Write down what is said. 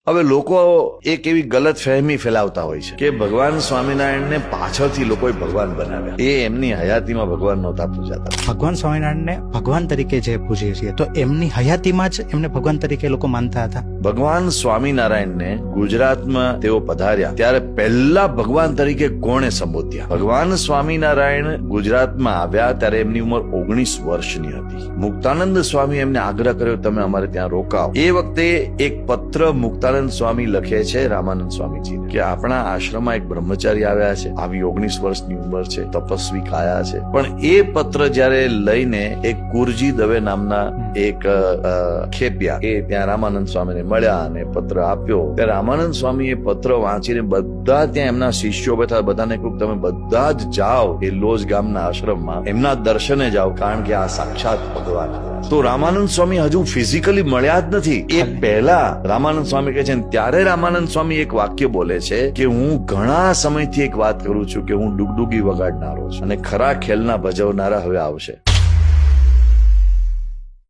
હવે લોકો એક એવી ગલત ફહેમી ફેલાવતા હોય છે કે ભગવાન સ્વામિનારાયણને પાછળથી લોકોએ ભગવાન બનાવ્યા. એ એમની હયાતીમાં ભગવાન નહોતા પૂજાતા. ભગવાન સ્વામિનારાયણને ભગવાન તરીકે જે પૂજીએ છીએ તો એમની હયાતીમાં જ એમને ભગવાન તરીકે લોકો માનતા હતા. ભગવાન સ્વામિનારાયણને ગુજરાતમાં તેઓ પધાર્યા ત્યારે પહેલા ભગવાન તરીકે કોણે સંબોધ્યા? ભગવાન સ્વામિનારાયણ ગુજરાતમાં આવ્યા ત્યારે એમની ઉંમર 19 વર્ષની હતી. મુક્તાનંદ સ્વામી એમને આગ્રહ કર્યો તમે અમારે ત્યાં રોકાઓ. એ વખતે એક પત્ર મુક્તાનંદ સ્વામી લખે છે રામાનંદ સ્વામીજી કે આપણા આશ્રમમાં એક બ્રહ્મચારી આવ્યા છે, આવી 19 વર્ષની ઉંમર છે, તપસ્વી કાયા છે. પણ એ પત્ર જયારે લઈને એક કુરજી દવે નામના એક ખેપિયા એ ત્યાં રામાનંદ સ્વામીને મળ્યા અને પત્ર આપ્યો ત્યારે રામાનંદ સ્વામી એ પત્ર વાંચીને બધા ત્યાં એમના શિષ્યો બેઠા બધાને કહ્યું તમે બધા જ જાઓ એ લોજ ગામના આશ્રમમાં એમના દર્શને જાઓ કારણ કે આ સાક્ષાત ભગવાન. તો રામાનંદ સ્વામી હજુ ફિઝિકલી મળ્યા જ નથી. એ પહેલા રામાનંદ સ્વામી કહે છે ત્યારે રામાનંદ સ્વામી એક વાક્ય બોલે છે કે હું ઘણા સમયથી એક વાત કરું છું કે હું ડુગડુગી વગાડનારો છું અને ખરા ખેલના ભજવનારા હવે આવશે.